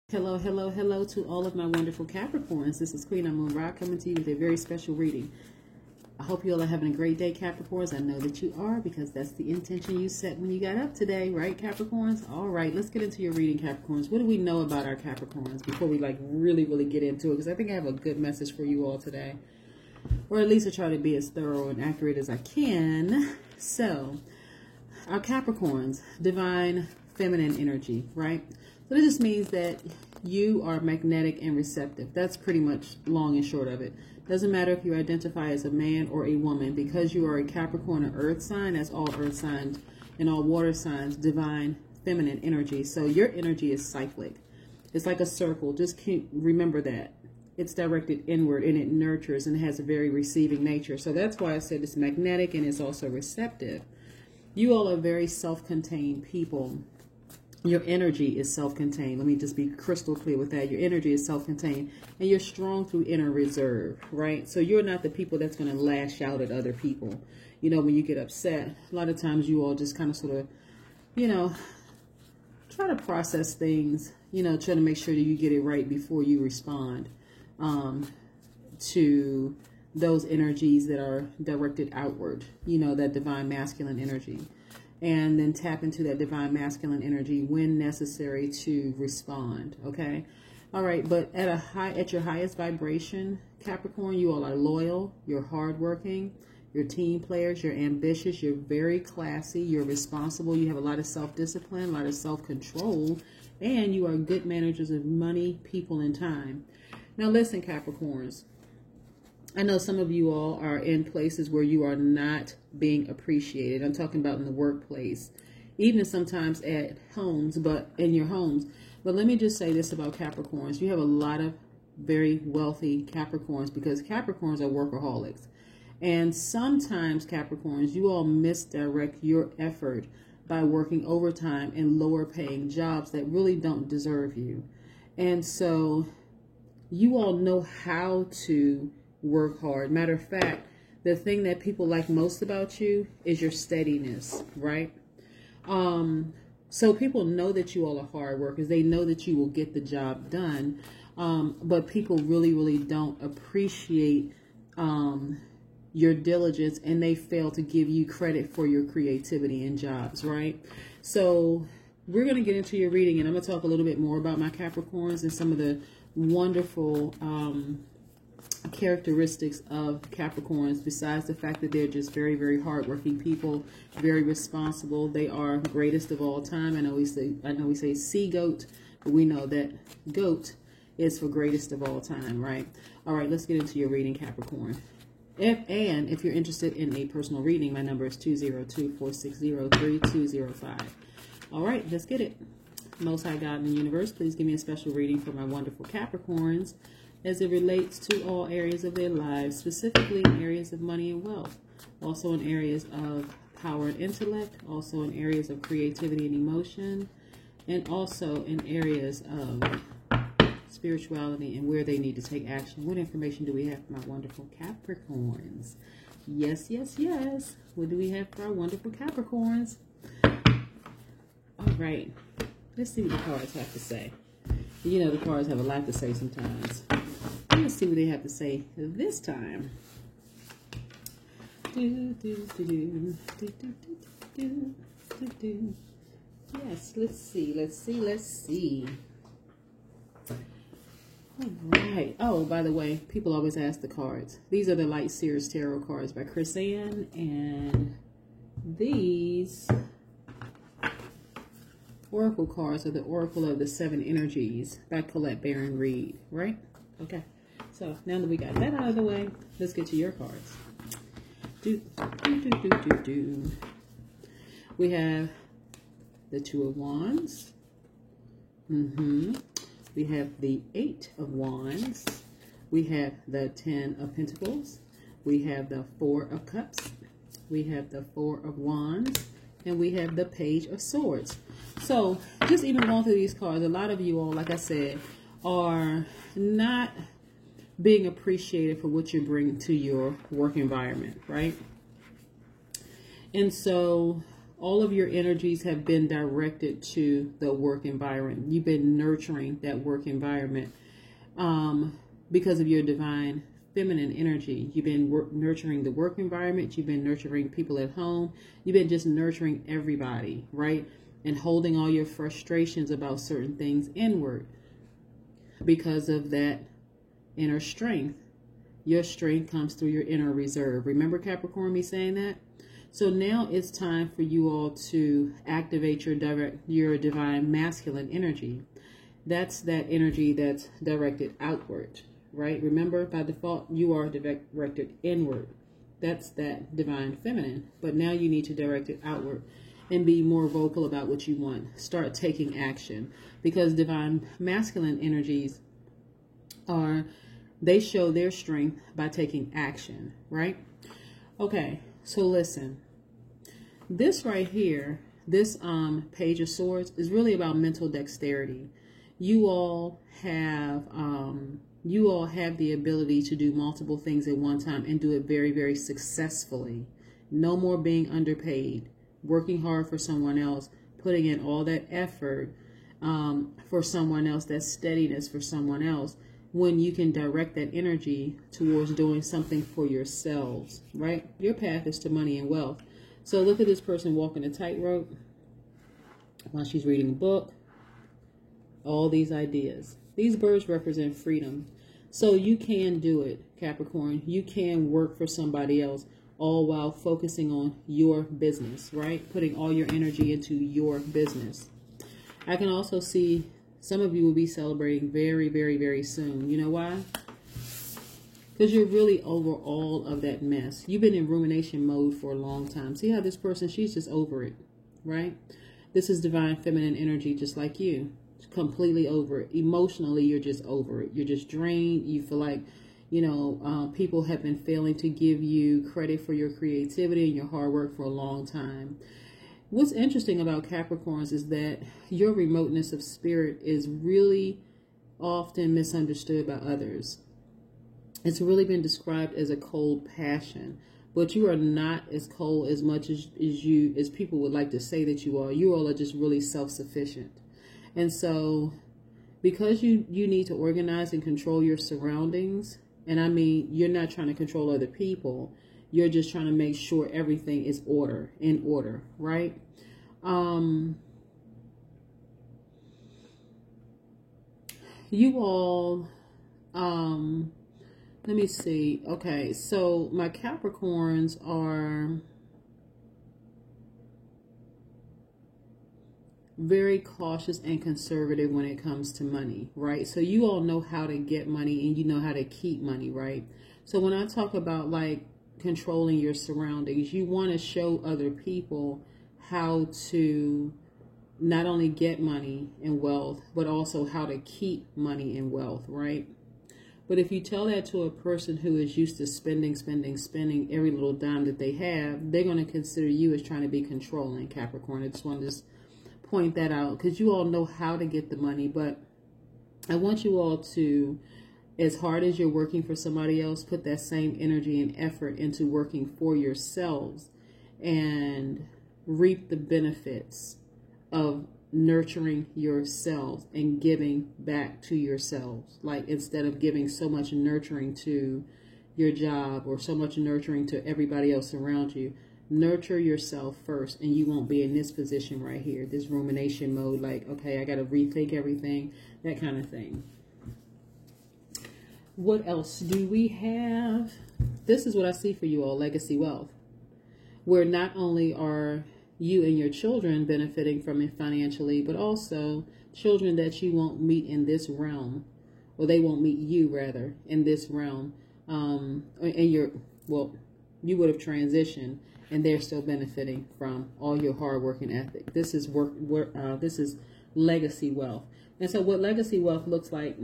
Hello, hello, hello to all of my wonderful Capricorns. This is Queen Moon Ra coming to you with a very special reading. I hope you all are having a great day, Capricorns. I know that you are because that's the intention you set when you got up today, right, Capricorns? All right, let's get into your reading, Capricorns. What do we know about our Capricorns before we really get into it? Because I think I have a good message for you all today. Or at least I try to be as thorough and accurate as I can. So, our Capricorns, divine feminine energy, right? So this just means that you are magnetic and receptive. That's pretty much long and short of it. Doesn't matter if you identify as a man or a woman, because you are a Capricorn or earth sign, as all earth signs and all water signs, divine feminine energy. So your energy is cyclic. It's like a circle. Just remember that. It's directed inward and it nurtures and has a very receiving nature. So that's why I said it's magnetic and it's also receptive. You all are very self-contained people. Your energy is self-contained. Let me just be crystal clear with that. Your energy is self-contained and you're strong through inner reserve, right? So you're not the people that's going to lash out at other people. You know, when you get upset, a lot of times you all just kind of sort of, you know, try to process things, you know, try to make sure that you get it right before you respond to those energies that are directed outward, you know, that divine masculine energy. And then tap into that divine masculine energy when necessary to respond. Okay. All right. But at your highest vibration, Capricorn, you all are loyal. You're hardworking. You're team players. You're ambitious. You're very classy. You're responsible. You have a lot of self-discipline, a lot of self-control, and you are good managers of money, people, and time. Now, listen, Capricorns. I know some of you all are in places where you are not being appreciated. I'm talking about in the workplace, even sometimes at homes, but in your homes. But let me just say this about Capricorns. You have a lot of very wealthy Capricorns because Capricorns are workaholics. And sometimes, Capricorns, you all misdirect your effort by working overtime in lower paying jobs that really don't deserve you. And so you all know how to work hard. Matter of fact, the thing that people like most about you is your steadiness, right? So people know that you all are hard workers. They know that you will get the job done. But people really don't appreciate your diligence, and they fail to give you credit for your creativity in jobs, right? So we're going to get into your reading, and I'm going to talk a little bit more about my Capricorns and some of the wonderful characteristics of Capricorns, besides the fact that they're just very hardworking people, very responsible. They are greatest of all time. I know we say sea goat, but we know that goat is for greatest of all time, right? All right, let's get into your reading, Capricorn. If you're interested in a personal reading, my number is 202-460-3205. All right, let's get it. Most High God in the universe, please give me a special reading for my wonderful Capricorns as it relates to all areas of their lives, specifically in areas of money and wealth, also in areas of power and intellect, also in areas of creativity and emotion, and also in areas of spirituality and where they need to take action. What information do we have for my wonderful Capricorns? Yes. What do we have for our wonderful Capricorns? All right. Let's see what the cards have to say. You know, the cards have a lot to say sometimes. Let's see what they have to say this time. Yes, let's see. All right. Oh, by the way, people always ask the cards. These are the Light Seers Tarot cards by Chris Ann, and these Oracle cards are the Oracle of the Seven Energies by Colette Baron Reed, right? Okay. So now that we got that out of the way, let's get to your cards. We have the Two of Wands. We have the Eight of Wands. We have the Ten of Pentacles. We have the Four of Cups. We have the Four of Wands. And we have the Page of Swords. So just even going through these cards, a lot of you all, like I said, are not being appreciated for what you bring to your work environment, right? And so all of your energies have been directed to the work environment. You've been nurturing that work environment because of your divine feminine energy. You've been nurturing the work environment. You've been nurturing people at home. You've been just nurturing everybody, right? And holding all your frustrations about certain things inward because of that inner strength. Your strength comes through your inner reserve. Remember Capricorn, me saying that? So now it's time for you all to activate your divine masculine energy. That's that energy that's directed outward, right? Remember, by default, you are directed inward. That's that divine feminine. But now you need to direct it outward and be more vocal about what you want. Start taking action, because divine masculine energies they show their strength by taking action, right? Okay, so listen. This right here, this Page of Swords is really about mental dexterity. You all have the ability to do multiple things at one time and do it very, very successfully. No more being underpaid, working hard for someone else, putting in all that effort for someone else, that steadiness for someone else, when you can direct that energy towards doing something for yourselves, right? Your path is to money and wealth. So look at this person walking a tightrope while she's reading a book. All these ideas. These birds represent freedom. So you can do it, Capricorn. You can work for somebody else, all while focusing on your business, right? Putting all your energy into your business. I can also see some of you will be celebrating very, very, very soon. You know why? Because you're really over all of that mess. You've been in rumination mode for a long time. See how this person, she's just over it, right? This is divine feminine energy, just like you. Completely over it. Emotionally, you're just over it. You're just drained. You feel like, people have been failing to give you credit for your creativity and your hard work for a long time. What's interesting about Capricorns is that your remoteness of spirit is really often misunderstood by others. It's really been described as a cold passion, but you are not as cold as much as people would like to say that you are. You all are just really self-sufficient. And so because you need to organize and control your surroundings, and I mean, you're not trying to control other people. You're just trying to make sure everything is in order, right? You all, let me see. Okay, so my Capricorns are very cautious and conservative when it comes to money, right? So you all know how to get money and you know how to keep money, right? So when I talk about like controlling your surroundings, you want to show other people how to not only get money and wealth, but also how to keep money and wealth, right? But if you tell that to a person who is used to spending every little dime that they have, they're going to consider you as trying to be controlling, Capricorn. I just want to just point that out, because you all know how to get the money, but I want you all to, as hard as you're working for somebody else, put that same energy and effort into working for yourselves and reap the benefits of nurturing yourselves and giving back to yourselves. Like, instead of giving so much nurturing to your job or so much nurturing to everybody else around you, nurture yourself first, and you won't be in this position right here, this rumination mode, like, okay, I got to rethink everything, that kind of thing. What else do we have? This is what I see for you all, legacy wealth, where not only are you and your children benefiting from it financially, but also children that you won't meet in this realm, or they won't meet you rather in this realm. And you would have transitioned, and they're still benefiting from all your hard work and ethic. This is this is legacy wealth. And so what legacy wealth looks like,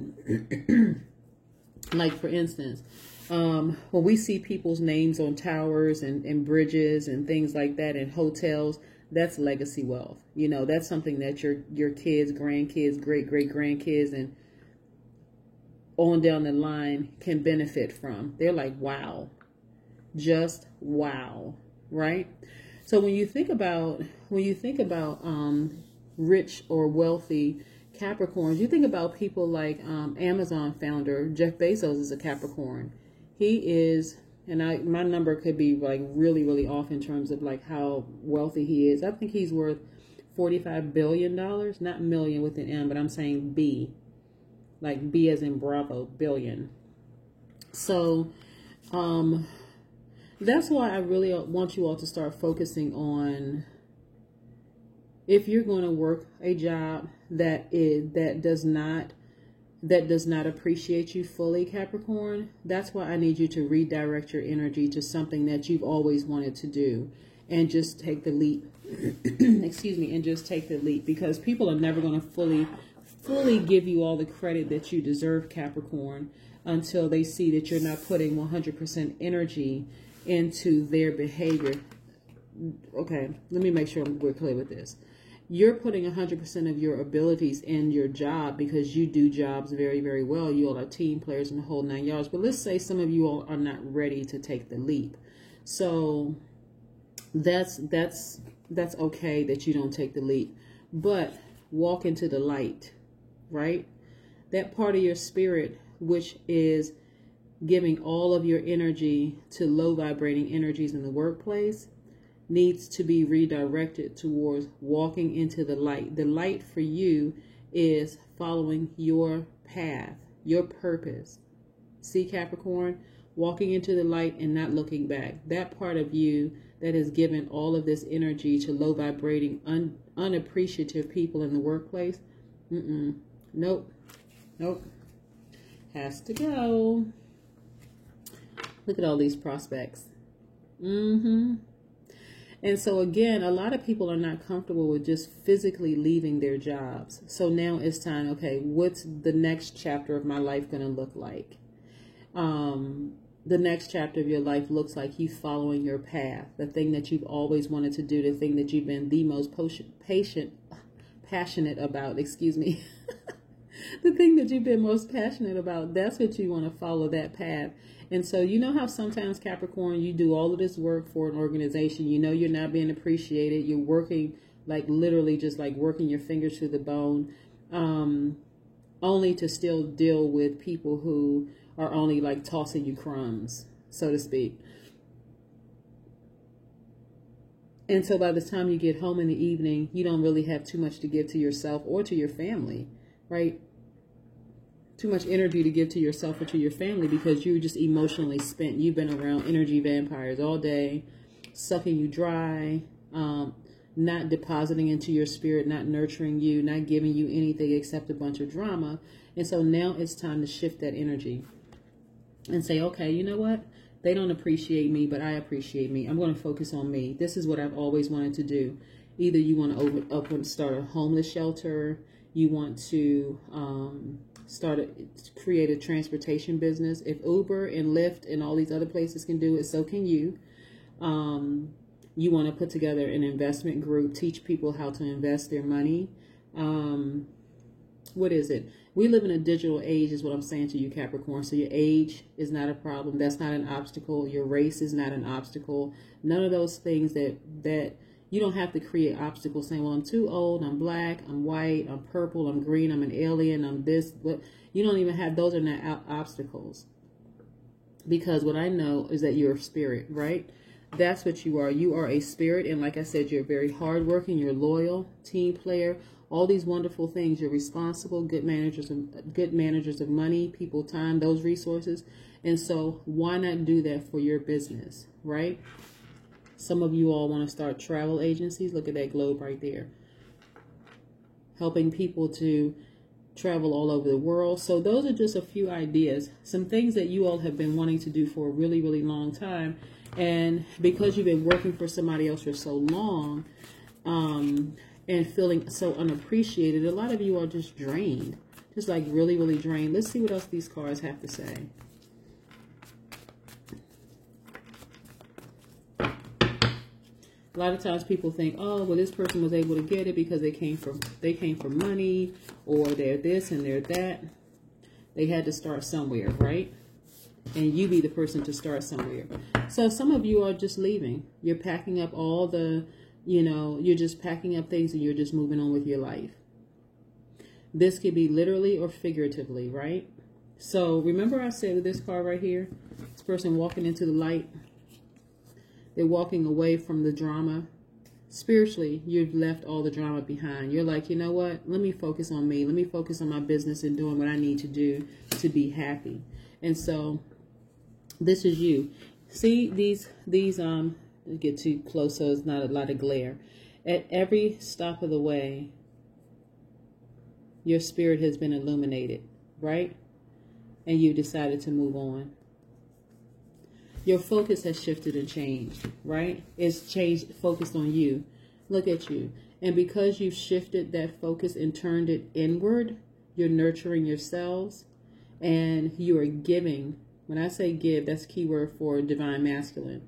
like for instance, when we see people's names on towers and bridges and things like that in hotels, that's legacy wealth. You know, that's something that your kids, grandkids, great-great-grandkids, and on down the line can benefit from. They're like, wow, just wow, right? So when you think about rich or wealthy Capricorns, you think about people like Amazon founder Jeff Bezos is a Capricorn. He is, and my number could be like really, really off in terms of like how wealthy he is. I think he's worth $45 billion, not million with an M, but I'm saying B, like B as in Bravo, billion. So that's why I really want you all to start focusing on, if you're going to work a job that does not appreciate you fully, Capricorn, that's why I need you to redirect your energy to something that you've always wanted to do, and just take the leap. Excuse me, and just take the leap, because people are never going to fully give you all the credit that you deserve, Capricorn, until they see that you're not putting 100% energy into their behavior. Okay, let me make sure we're clear with this. You're putting 100% of your abilities in your job because you do jobs very, very well. You all are team players in the whole 9 yards. But let's say some of you all are not ready to take the leap. So that's okay that you don't take the leap. But walk into the light, right? That part of your spirit, which is giving all of your energy to low vibrating energies in the workplace, needs to be redirected towards walking into the light. The light for you is following your path, your purpose. See, Capricorn, walking into the light and not looking back. That part of you that has given all of this energy to low vibrating, unappreciative people in the workplace. Nope. Has to go. Look at all these prospects. And so again, a lot of people are not comfortable with just physically leaving their jobs. So now it's time, okay, what's the next chapter of my life going to look like? The next chapter of your life looks like you following your path, the thing that you've always wanted to do, the thing that you've been the most passionate about, excuse me. The thing that you've been most passionate about, that's what you want to follow, that path. And so you know how sometimes, Capricorn, you do all of this work for an organization. You know you're not being appreciated. You're working like literally just like working your fingers to the bone, only to still deal with people who are only like tossing you crumbs, so to speak. And so by the time you get home in the evening, you don't really have too much to give to yourself or to your family, right? Too much energy to give to yourself or to your family because you're just emotionally spent. You've been around energy vampires all day, sucking you dry, not depositing into your spirit, not nurturing you, not giving you anything except a bunch of drama. And so now it's time to shift that energy and say, okay, you know what? They don't appreciate me, but I appreciate me. I'm going to focus on me. This is what I've always wanted to do. Either you want to start a homeless shelter, you want to create a transportation business. If Uber and Lyft and all these other places can do it, so can you. You want to put together an investment group, teach people how to invest their money. What is it? We live in a digital age is what I'm saying to you, Capricorn. So your age is not a problem. That's not an obstacle. Your race is not an obstacle. None of those things that you don't have to create obstacles saying, well, I'm too old, I'm black, I'm white, I'm purple, I'm green, I'm an alien, I'm this. But you don't even have, those are not obstacles. Because what I know is that you're a spirit, right? That's what you are. You are a spirit. And like I said, you're very hardworking, you're loyal, team player, all these wonderful things. You're responsible, good managers of money, people, time, those resources. And so why not do that for your business, right? Some of you all want to start travel agencies. Look at that globe right there. Helping people to travel all over the world. So those are just a few ideas. Some things that you all have been wanting to do for a really, really long time. And because you've been working for somebody else for so long and feeling so unappreciated, a lot of you are just drained. Just like really, really drained. Let's see what else these cards have to say. A lot of times people think, oh, well, this person was able to get it because they came from money, or they're this and they're that. They had to start somewhere, right? and you be the person to start somewhere. So some of you are just leaving. You're packing up all the, you're just packing up things and you're just moving on with your life. This could be literally or figuratively, right? So remember I said with this card right here, this person walking into the light, they're walking away from the drama. Spiritually, you've left all the drama behind. You're like, you know what? Let me focus on me. Let me focus on my business and doing what I need to do to be happy. And so this is you. See these get too close so it's not a lot of glare. At every stop of the way, your spirit has been illuminated, right? And you decided to move on. Your focus has shifted and changed, right? It's changed, focused on you. Look at you. And because you've shifted that focus and turned it inward, you're nurturing yourselves and you are giving. When I say give, that's a key word for divine masculine.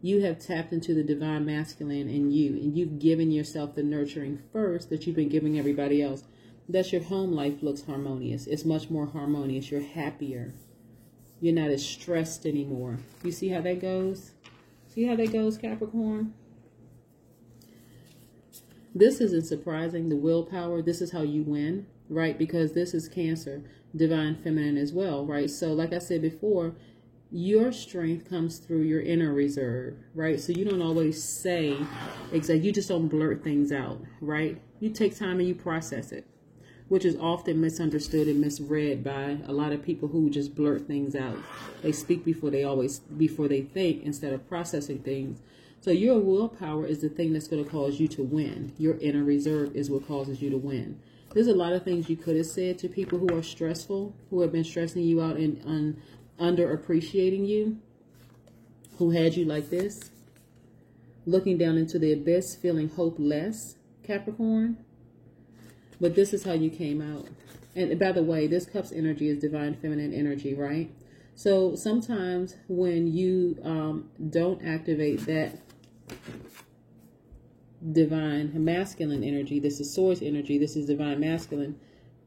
You have tapped into the divine masculine in you, and you've given yourself the nurturing first that you've been giving everybody else. Thus your home life looks harmonious. It's much more harmonious. You're happier. You're not as stressed anymore. You see how that goes? See how that goes, Capricorn? This isn't surprising, the willpower. This is how you win, right? Because this is Cancer, divine feminine as well, right? So like I said before, your strength comes through your inner reserve, right? So you don't always say exactly, you just don't blurt things out, right? You take time and you process it, which is often misunderstood and misread by a lot of people who just blurt things out. They speak before they think instead of processing things. So your willpower is the thing that's going to cause you to win. Your inner reserve is what causes you to win. There's a lot of things you could have said to people who are stressful, who have been stressing you out and underappreciating you, who had you like this, looking down into the abyss, feeling hopeless, Capricorn. But this is how you came out. And by the way, this cup's energy is divine feminine energy, right? So sometimes when you don't activate that divine masculine energy, this is Swords energy, this is divine masculine,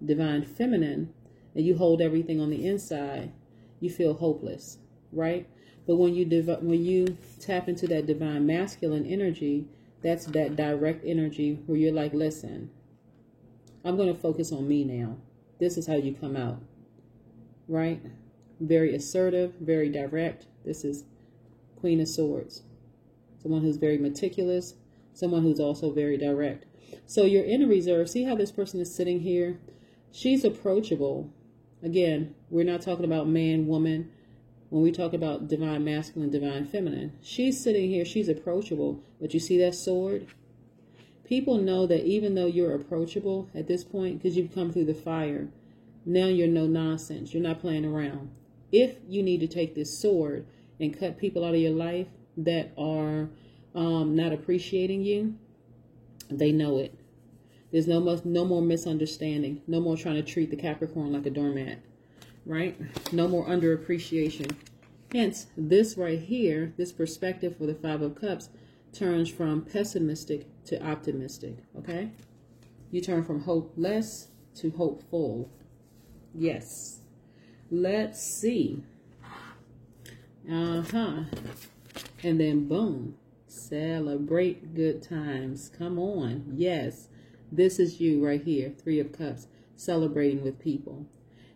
divine feminine, and you hold everything on the inside, you feel hopeless, right? But when you tap into that divine masculine energy, that's that direct energy where you're like, listen, I'm going to focus on me now. This is how you come out, right? Very assertive, very direct. This is Queen of Swords. Someone who's very meticulous, someone who's also very direct. So your inner reserve, see how this person is sitting here? She's approachable. Again, we're not talking about man, woman. When we talk about divine masculine, divine feminine, she's sitting here, she's approachable. But you see that sword? People know that even though you're approachable at this point, because you've come through the fire, now you're no nonsense. You're not playing around. If you need to take this sword and cut people out of your life that are not appreciating you, they know it. There's no more misunderstanding. No more trying to treat the Capricorn like a doormat, right? No more underappreciation. Hence, this right here, this perspective for the Five of Cups turns from pessimistic to optimistic, okay? You turn from hopeless to hopeful. Yes. Let's see. And then boom. Celebrate good times. Come on. Yes. This is you right here. Three of Cups. Celebrating with people.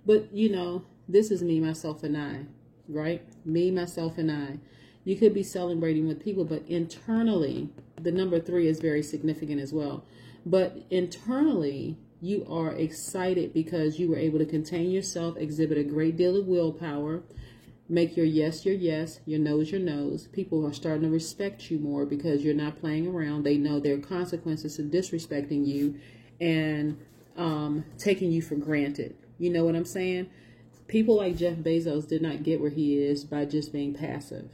But, you know, this is me, myself, and I. Right? Me, myself, and I. You could be celebrating with people, but internally, the number 3 is very significant as well. But internally, you are excited because you were able to contain yourself, exhibit a great deal of willpower, make your yes, your no's, your no's. People are starting to respect you more because you're not playing around. They know there are consequences to disrespecting you and taking you for granted. You know what I'm saying? People like Jeff Bezos did not get where he is by just being passive,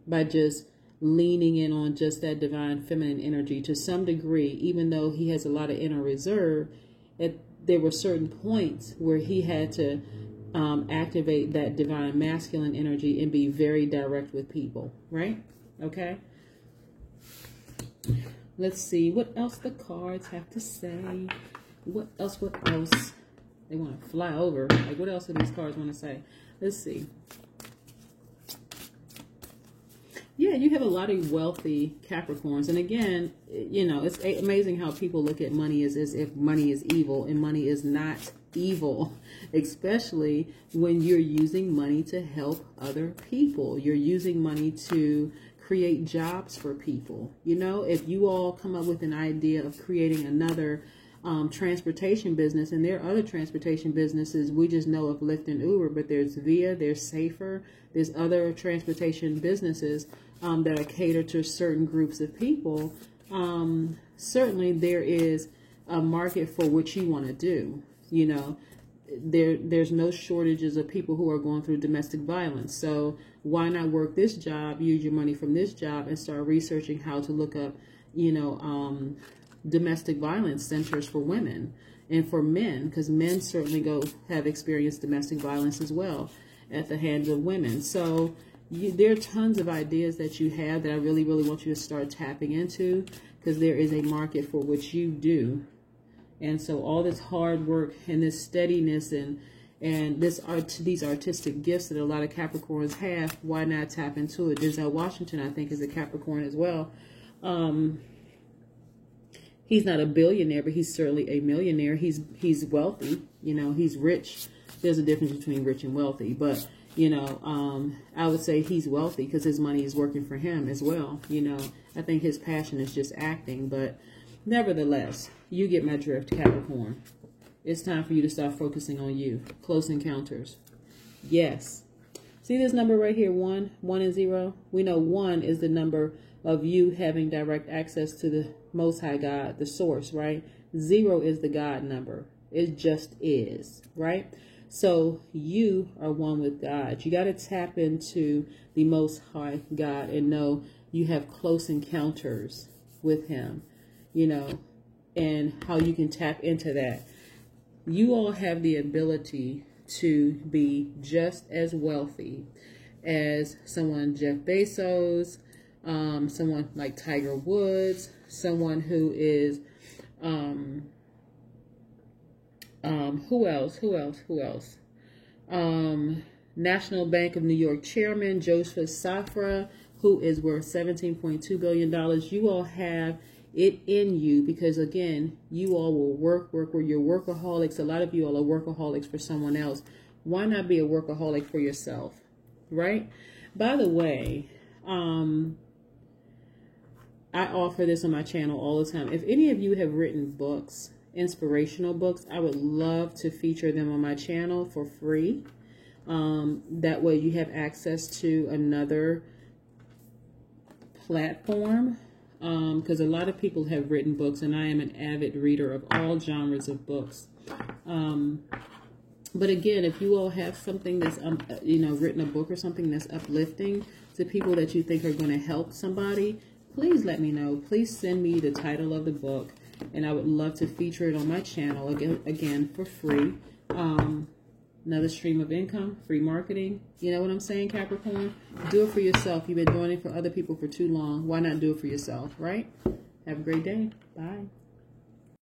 by just leaning in on just that divine feminine energy to some degree. Even though he has a lot of inner reserve, there were certain points where he had to activate that divine masculine energy and be very direct with people, right? Okay. Let's see what else the cards have to say. What else? They want to fly over. Like, what else do these cards want to say? Let's see. Yeah, you have a lot of wealthy Capricorns. And again, you know, it's amazing how people look at money as if money is evil, and money is not evil, especially when you're using money to help other people. You're using money to create jobs for people. You know, if you all come up with an idea of creating another transportation business, and there are other transportation businesses, we just know of Lyft and Uber, but there's Via, there's Safer, there's other transportation businesses that are catered to certain groups of people. Certainly there is a market for what you want to do. You know, there's no shortages of people who are going through domestic violence. So why not work this job, use your money from this job, and start researching how to look up, you know, domestic violence centers for women and for men, because men certainly have experienced domestic violence as well at the hands of women. So there are tons of ideas that you have that I really, really want you to start tapping into, because there is a market for what you do. And so all this hard work and this steadiness and these artistic gifts that a lot of Capricorns have, why not tap into it? Denzel Washington, I think, is a Capricorn as well. He's not a billionaire, but he's certainly a millionaire. He's wealthy, you know, he's rich. There's a difference between rich and wealthy, but you know, I would say he's wealthy because his money is working for him as well. You know, I think his passion is just acting, but nevertheless, you get my drift, Capricorn. It's time for you to start focusing on you. Close encounters. Yes. See this number right here, 1 and 0? We know 1 is the number of you having direct access to the Most High God, the source, right? 0 is the God number. It just is, right? So you are one with God. You got to tap into the Most High God and know you have close encounters with him, you know, and how you can tap into that. You all have the ability to be just as wealthy as someone Jeff Bezos, someone like Tiger Woods, someone who is, who else? National Bank of New York Chairman Joseph Safra, who is worth $17.2 billion. You all have it in you because, again, you all will work where you're workaholics. A lot of you all are workaholics for someone else. Why not be a workaholic for yourself, right? By the way, I offer this on my channel all the time. If any of you have written books, inspirational books, I would love to feature them on my channel for free. That way you have access to another platform, because a lot of people have written books, and I am an avid reader of all genres of books. But again, if you all have something that's, you know, written a book or something that's uplifting to people that you think are going to help somebody, please let me know. Please send me the title of the book, and I would love to feature it on my channel again for free. Another stream of income, free marketing. You know what I'm saying, Capricorn? Do it for yourself. You've been doing it for other people for too long. Why not do it for yourself, right? Have a great day. Bye.